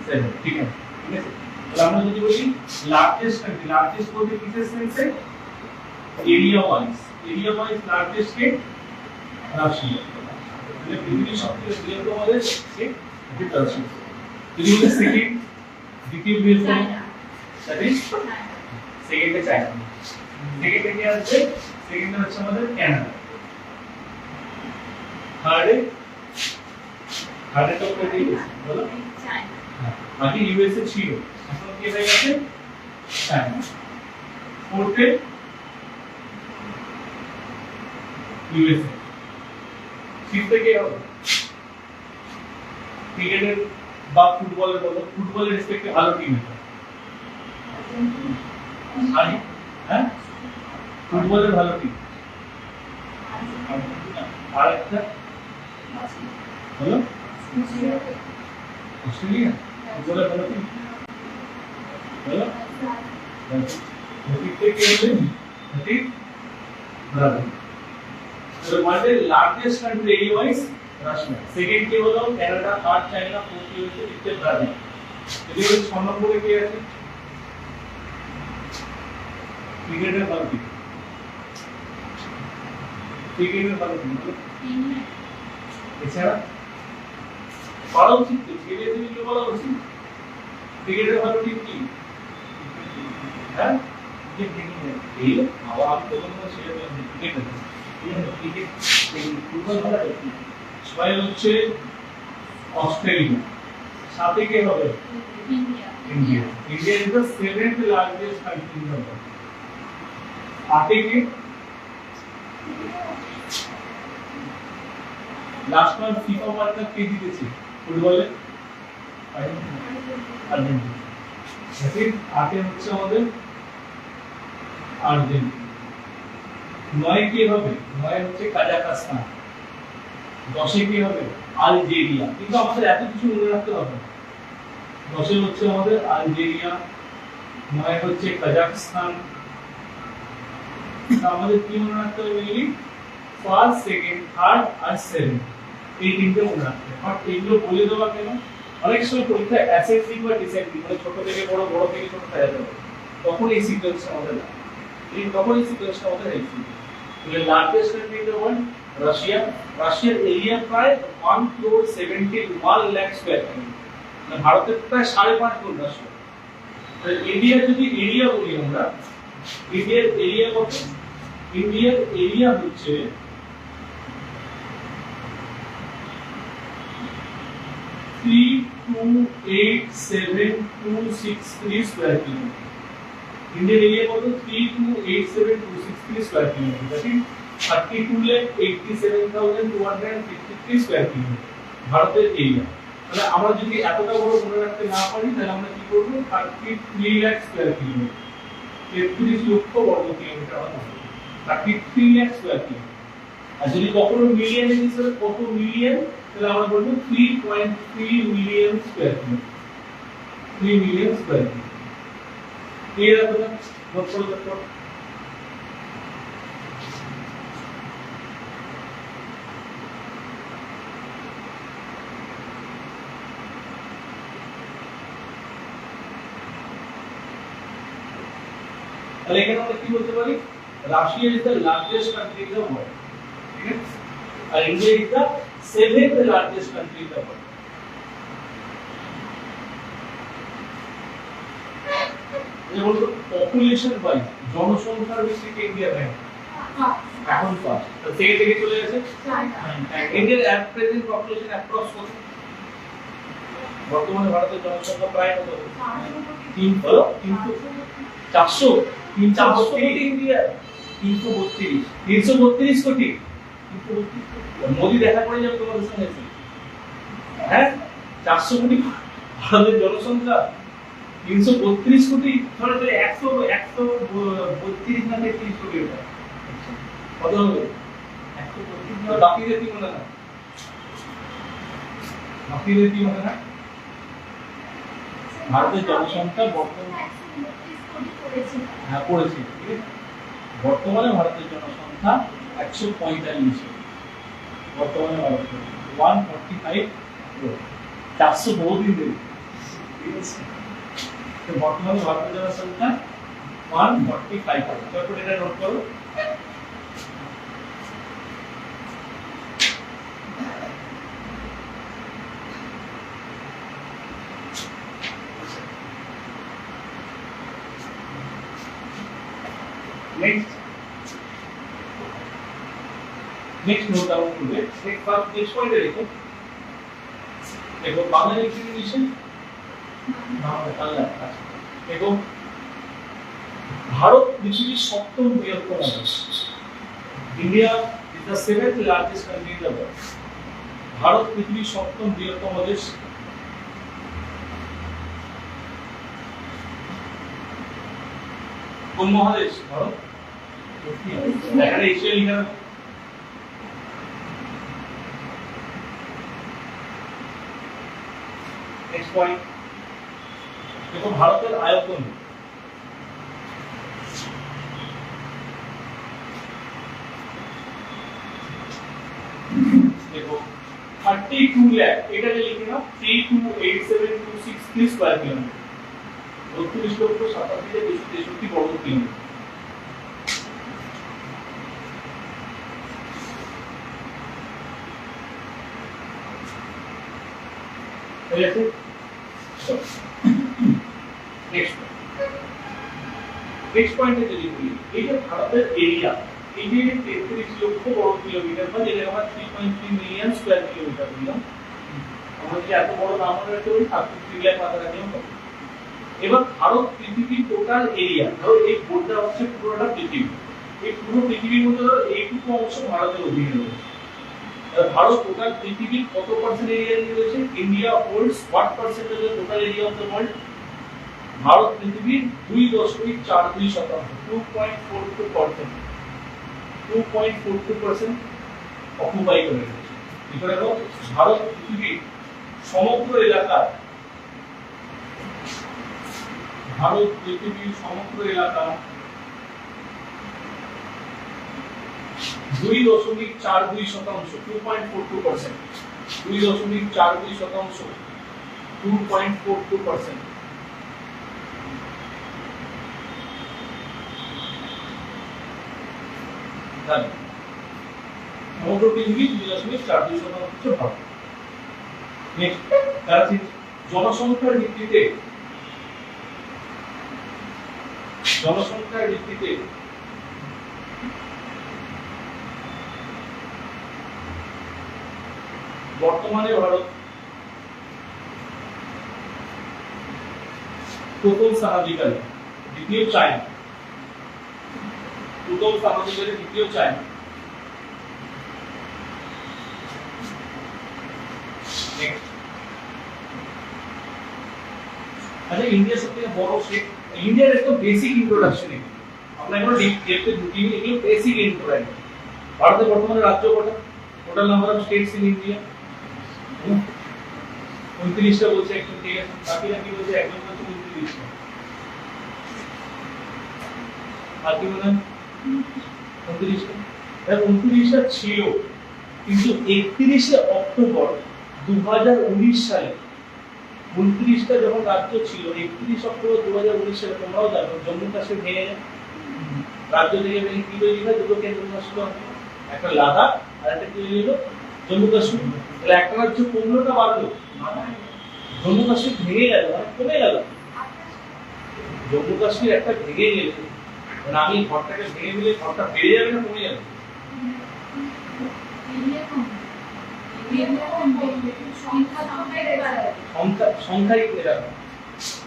7 ঠিক আছে ঠিক আছে তাহলে আমরা যদি বলি লার্জেস্ট কান্ট্রি লার্জেস্ট বলতে কিসের সেন্সে এরিয়া ওয়াইজ লার্জেস্ট কে রাশিয়া তাহলে পৃথিবীর সবচেয়ে বৃহত্তম দেশ কে রাশিয়া যদি বলি সেকেন্ড দ্বিতীয় বৃহত্তম দ্যাট ইজ সেকেন্ডে চায়না সেকেন্ডে কি আছে সেকেন্ডে হচ্ছে আমাদের কানাডা থার্ডে তো করে দিয়েছি বলো চায়না বাকি ইউএসএ ছিল এখন কি হয়ে গেছে চায়না ফোর্থে ইউএসএ ফিফথে কে হবে ক্রিকেটের বা ফুটবলের বলো ফুটবলের রেসপেক্টে ভালো টিম আছে হ্যাঁ ফুটবলের ভালো টিম আর একটা হলো অস্ট্রেলিয়া ফুটবলের ভালো টিম হলো ফিফথে কে হবে ঠিক Brazil So what is the largest country area-wise? Russia. Second के बोलो Canada, third China, fourth USA, fifth Brazil. यदि वो 6 नंबर पे क्या है? क्रिकेटर बाकी. क्रिकेटर बाकी मतलब. ऐसा ना? बड़ा उचित है. खेले से भी जो बड़ा उचित. क्रिकेटर बाकी टीम की. हैं? ये नहीं है. ये अब आप तो दोनों शेयर में क्रिकेटर. ক্রিকেট ফুটবল ভালো লাগছে ছয় হচ্ছে অস্ট্রেলিয়া সাথে কে হবে India is the seventh largest country in the world আটে কে লাস্ট বার ফিফা ওয়ার্ল্ড কাপ কে জিতেছে ফুটবলে আর্জেন্টিনা ঠিক আটে হচ্ছে আমাদের আর্জেন্টিনা নয় কি হবে নয় হচ্ছে কাজাখস্তান দশে কি হবে আলজেরিয়া কিন্তু আমাদের এত কিছু মনে রাখতে হবে না দশে হচ্ছে আমাদের আলজেরিয়া নয় হচ্ছে কাজাখস্তান আমাদের কি মনে রাখতে হবে মেইনলি ফার্স্ট সেকেন্ড থার্ড আর সেভেন এই তিনটে মনে রাখতে হবে আর এগুলো বলে দেওয়া কেন অনেক সময় পরীক্ষা অ্যাসেন্ডিং বা ডিসেন্ডিং মানে ছোট থেকে বড় বড় থেকে ছোট হয়ে যাবে তখন এই সিকোয়েন্সটা আমাদের লাগে এই তখন এই সিকোয়েন্সটা আমাদের helpful The largest country in the world, Russia. Russia's area প্রায় 1,71 lakh square kilometer. মানে ভারতের প্রায় 5.5 গুণ রাশিয়া। তো ইন্ডিয়া যদি এরিয়া বলি আমরা, ইন্ডিয়ার এরিয়া কত? ইন্ডিয়ার এরিয়া হচ্ছে 3287263 স্কয়ার কিলোমিটার। Indian area কত 3287263 square kilometre that is 32,87,253 square kilometre ভারতের এরিয়া তাহলে আমরা যদি এতটা বড় মনে রাখতে না পারি তাহলে আমরা কি করব 33 লাখ স্কয়ার কিলোমিটার 33 লক্ষ বর্গ কিলোমিটার হবে 33 লাখ স্কয়ার কিলোমিটার আর যদি কখনো মিলিয়নে হিসেবে কত মিলিয়ন তাহলে আমরা বলবো 3.3 million square kilometre 3 million square kilometre clear है ना बहुत सही लगता है लेकिन हम কি বলতে পারি Russia is the largest country in the world ঠিক আছে আর India is the seventh largest country in the world যেমন পপুলেশন ওয়াইজ জনসংখ্যার ভিত্তিতে ইন্ডিয়া র্যাঙ্ক এখন ফার্স্ট তো থেকে থেকে চলে গেছে ইন্ডিয়ার এট প্রেজেন্ট পপুলেশন অ্যাপ্রক্স কত বর্তমানে ভারতের জনসংখ্যা প্রায় কত 400 কোটি ইন্ডিয়া 332 কোটি মোদি দেখা করে যাবে তোমাদের সঙ্গে হ্যাঁ 400 কোটি ভারতের জনসংখ্যা 332 কোটি ধরো 132 না 33 কোটি হবে কত হবে 132 বাকিদের কি মনে না বাকিদের কি মনে না ভারতের জনসংখ্যা বর্তমানে হ্যাঁ পড়েছে ঠিক আছে বর্তমানে ভারতের জনসংখ্যা 145 বর্তমানে ভারতের 145 400 বহু দিন ধরে তো বর্তমানে ভারতের জনসংখ্যা 145 আছে। তারপর এটা নোট করো। नेक्स्ट नोट डाउन করবে। नेक्स्ट पॉइंट देखो, देखो बांग्लादेश की कंडीशन देखो, भारत पृथ्वीর সপ্তম বৃহত্তম দেশ। India is the seventh largest country in the world. Bharat पृथ्वीর সপ্তম বৃহত্তম দেশ। কোন মহাদেশ? ভারত। এখানে এশিয়া লিখা আছে। नेक्स्ट पॉइंट देखो, भारतेर आयतन देखो 32 लाख, এটাকে লিখে নাও 328726 স্কয়ার কিলোমিটার, 32,87,263 বর্গ কিলোমিটার। ঠিক আছে, नेक्स्ट पॉइंट है যদি বলি, এই যে ভারতের এরিয়া, এই যে 33 লক্ষ বর্গ কিলোমিটার বা যেটা আমরা 3.3 মিলিয়ন স্কয়ার কিলোমিটার দিলাম, আমরা যে এত বড় নাম আমরা একটা 33 লাখ মাত্রা রাখলাম। এবার ভারত পৃথিবীর টোটাল এরিয়া, ধরো এই বোর্ডটা হচ্ছে পুরোটা পৃথিবী, এই পুরো পৃথিবীর মধ্যে ধরো এইটুকু অংশ ভারতের অধীনে রয়েছে। ভারত টোটাল পৃথিবীর কত পার্সেন্ট এরিয়া নিয়ে রয়েছে? India holds what percentage of total area of the world? Bharat পৃথিবীর 2.42%, 2.42% অকুপাই করে রয়েছে। এখানে ভারত পৃথিবীর সমগ্র এলাকা, ভারত পৃথিবীর সমগ্র এলাকা 2.42%, 2.42%, 2.42%, 2.42%। সমগ্র পৃথিবীর 2.42% হচ্ছে ভারত। নেক্সট, তারা জনসংখ্যার ভিত্তিতে বর্তমানে ভারত প্রথম স্থানাধিকারী, দ্বিতীয় চায়না, প্রথম স্থানাধিকারী, দ্বিতীয় চায়না। আচ্ছা, ইন্ডিয়া সবথেকে বড় স্টেট, ইন্ডিয়ার একদম বেসিক ইন্ট্রোডাকশন এগুলো, আমরা এখন ডেপথে ঢুকিনি, এগুলো বেসিক ইন্ট্রোডাকশন। ভারতের বর্তমানে রাজ্য কটা? Total number of states in India 29টা বলছে একজন, ঠিক আছে, বাকিরা কি বলছে? একজন বলছে 29টা, আর কি বলেন? 29টা। 29টা ছিল, কিন্তু 31শে অক্টোবর 2019 সালে 29টা যখন রাজ্য ছিল, 31 অক্টোবর 2019 সালে, তোমরাও জানো, জম্মু কাশ্মীর ভেঙে যায়। রাজ্য থেকে ভেঙে কি তৈরি হয়? দুটো কেন্দ্রশাসিত অঞ্চল, একটা লাদাখ আর একটা কি হলো জম্মু কাশ্মীর। তাহলে একটা রাজ্য 15টা বাড়লো, জম্মু কাশ্মীর ভেঙে গেল, মানে কমে গেল। জম্মু কাশ্মীর একটা ভেঙে গেলে, মানে আমি ঘরটাকে ভেঙে দিলে ঘরটা বেড়ে যাবে না কমে যাবে? সংখ্যাই কমে যাবে।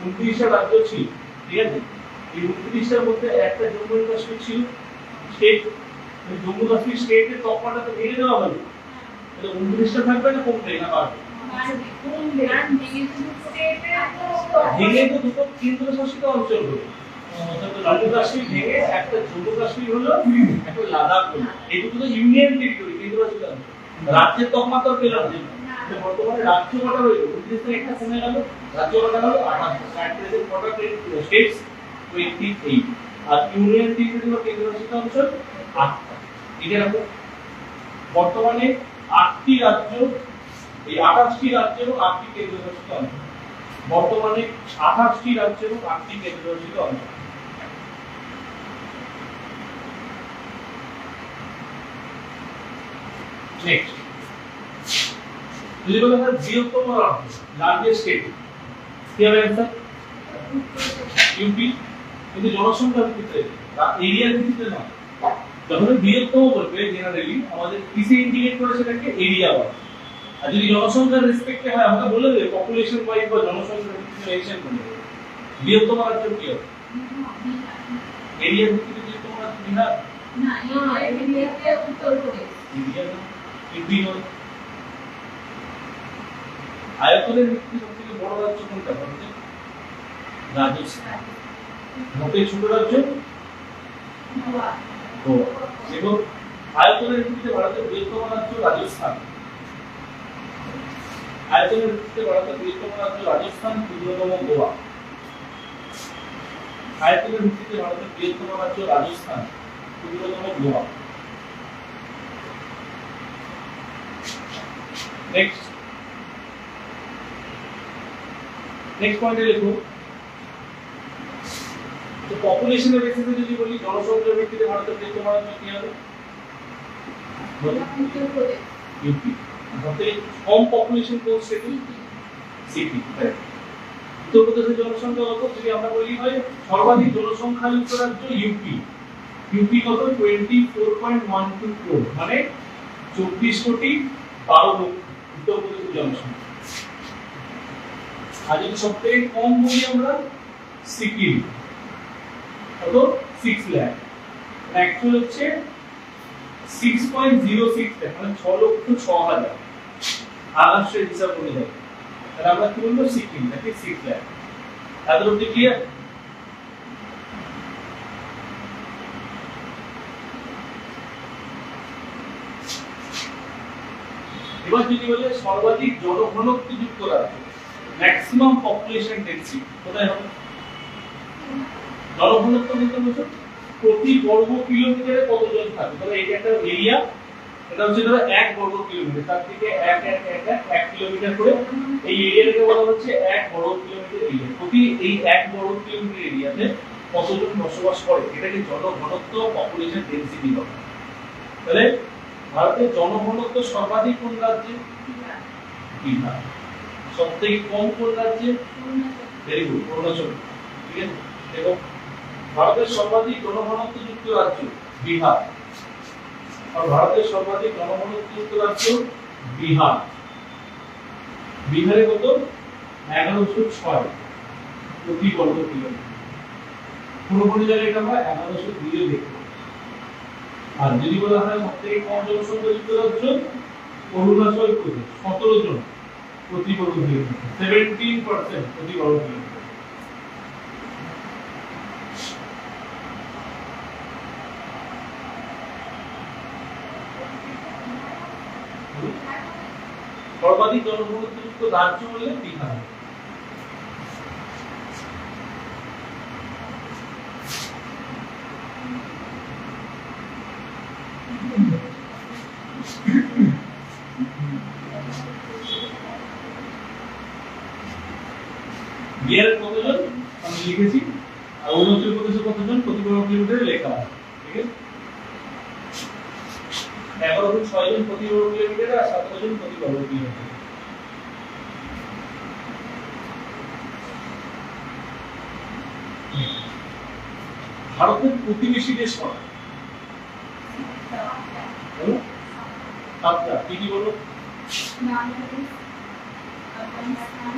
29টা রাজ্য ছিল, ঠিক আছে, এই 29টার মধ্যে একটা জম্মু কাশ্মীর ছিল স্টেট। জম্মু কাশ্মীর স্টেটের তকমাটা তো ভেঙে দেওয়া হলো, তাহলে 29টা থাকবে না কমবে না বাড়বে? ভেঙে তো দুটো কেন্দ্রশাসিত অঞ্চল হলো, জম্মু কাশ্মীর ভেঙে একটা জম্মু কাশ্মীর হলো, একটা লাদাখ হলো। এই দুটো তো ইউনিয়ন টেরিটরি, কেন্দ্রশাসিত অঞ্চল। রাজ্যের তকমা তো পেলাম না। বর্তমানে রাজ্য কটা রইল? 29 থেকে একটা কমে গেল, রাজ্য কটা হলো 28। কটা স্টেটস? 28। আর ইউনিয়ন টেরিটরি বা কেন্দ্রশাসিত অঞ্চল 8টা। ঠিক আছে, বর্তমানে 8টি রাজ্য, এই 28টি রাজ্য এবং 8টি কেন্দ্রশাসিত অঞ্চল। বর্তমানে 28টি রাজ্য এবং 8টি কেন্দ্রশাসিত অঞ্চল। নেক্সট, যদি বলা হয় বৃহত্তম রাজ্য, লার্জেস্ট স্টেট, কি হবে অ্যান্সার? ইউপি। কিন্তু জনসংখ্যার ভিত্তিতে, এরিয়ার ভিত্তিতে নয়। যখন বৃহত্তম বলবে জেনারেলি আমাদের কিসে ইন্ডিকেট করে সেটাকে এরিয়া বলে। আর যদি জনসংখ্যার রেসপেক্টে হয় আমরা বলে দেব পপুলেশন ওয়াইজ বা জনসংখ্যার ভিত্তিতে মেনশন করে দেব। বৃহত্তম রাজ্য কি হবে? এরিয়ার ভিত্তিতে বৃহত্তম রাজ্য বিহার না, এরিয়াতে উত্তরপ্রদেশ। এরিয়া না, ইউপি নয়। আয়তনের ভিত্তিতে সবথেকে বড় রাজ্য কোনটা ভারতে? রাজস্থান। মোটে ছোট রাজ্য গোয়া। গোয়া। এবং আয়তনের ভিত্তিতে ভারতের বৃহত্তম রাজ্য রাজস্থান। আয়তনের ভিত্তিতে ভারতের বৃহত্তম রাজ্য রাজস্থান, ক্ষুদ্রতম গোয়া। আয়তনের ভিত্তিতে ভারতের বৃহত্তম রাজ্য রাজস্থান, ক্ষুদ্রতম গোয়া। নেক্সট পয়েন্টে লিখো, তো পপুলেশনের বেসিসে যদি বলি জনসংখ্যার ভিত্তিতে ভারতের বৃহত্তম রাজ্য কি হবে? উত্তরপ্রদেশ। ইউপি। সবথেকে কম পপুলেশন কোন স্টেটে? সিটি। উত্তরপ্রদেশের জনসংখ্যা কত? যদি আমরা বলি হয় সর্বাধিক জনসংখ্যাযুক্ত রাজ্য ইউপি। ইউপি কত? 24.12 crore, মানে 24,12,00,000 উত্তরপ্রদেশের জনসংখ্যা। আর যদি সবথেকে কম বলি আমরা সিকিম, কত? 6 লাখ। অ্যাকচুয়াল হচ্ছে 6.06 লাখ, মানে 6,06,000 আগস্টের হিসাব অনুযায়ী। তাহলে আমরা কি বলবো? সিকিম নাকি 6 লাখ। তাদের অব্দি ক্লিয়ার? এবার যদি বলে সর্বাধিক জনঘনত্ব যুক্ত রাজ্য, ম্যাক্সিমাম পপুলেশন ডেন্সিটি কোথায় হবে? জনঘনত্ব বলতে বোঝো প্রতি বর্গ কিলোমিটারে কতজন থাকে। তাহলে এটা একটা এরিয়া, এটা হচ্ছে ধরো 1 বর্গ কিলোমিটার, তার থেকে 1 কিলোমিটার করে এই এরিয়াটাকে বলা হচ্ছে 1 বর্গ কিলোমিটার এরিয়া। প্রতি এই 1 বর্গ কিলোমিটার এরিয়াতে কতজন বসবাস করে এটাকে জনঘনত্ব, পপুলেশন ডেন্সিটি বলে। তাহলে ভারতের জনঘনত্ব সর্বাধিক কোন রাজ্যে? বিহার। সবথেকে কম কোন রাজ্যে? Very good, Arunachal. ঠিক আছে, এবং ভারতের সর্বাধিক জনঘনত্ব যুক্ত রাজ্য বিহার। আর ভারতের সর্বাধিক জনঘনত্ব যুক্ত রাজ্য বিহার। বিহারে কত? 1106 প্রতি বর্গ কিলোমিটার। পুরোপুরি জায়গায় এটা আমরা 1102 দেখতে। আর যদি বলা হয় সবথেকে কম জনসংখ্যা যুক্ত রাজ্য অরুণাচল প্রদেশ, 17 জন প্রতি বর্গ কিলোমিটার, 17% প্রতি বর্গ কিলোমিটার। সর্বাধিক জনঘনত্ব যুক্ত রাজ্য বললে বিহার। বিহারের কতজন আমি লিখেছি, আর অরুণাচল প্রদেশে কতজন প্রতি বর্গ কিলোমিটারে লেখা আছে। ঠিক আছে, 1106 জন প্রতি বর্গ কিলোমিটার আর 17 জন প্রতি বর্গ কিলোমিটার। ভারতের প্রতিবেশী দেশ কটা? 7টা। কি কি বলো? বাংলাদেশ, আফগানিস্তান,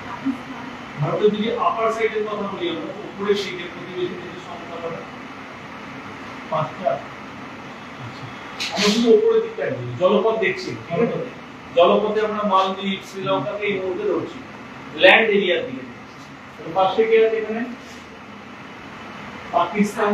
পাকিস্তান। ভারতের যদি আপার সাইডের কথা বলি আমরা, উপরের দিকের প্রতিবেশী দেশের সংখ্যা কত? 5টা। আমরা শুধু উপরের দিকটা দেখি, জলপথ দেখছি। ঠিক আছে, জলপথে আমরা মালদ্বীপ, শ্রীলঙ্কাকে এই মুহূর্তে ধরছি, ল্যান্ড এরিয়ার দিকে। তো ফার্স্টে কি আছে এখানে? পাকিস্তান,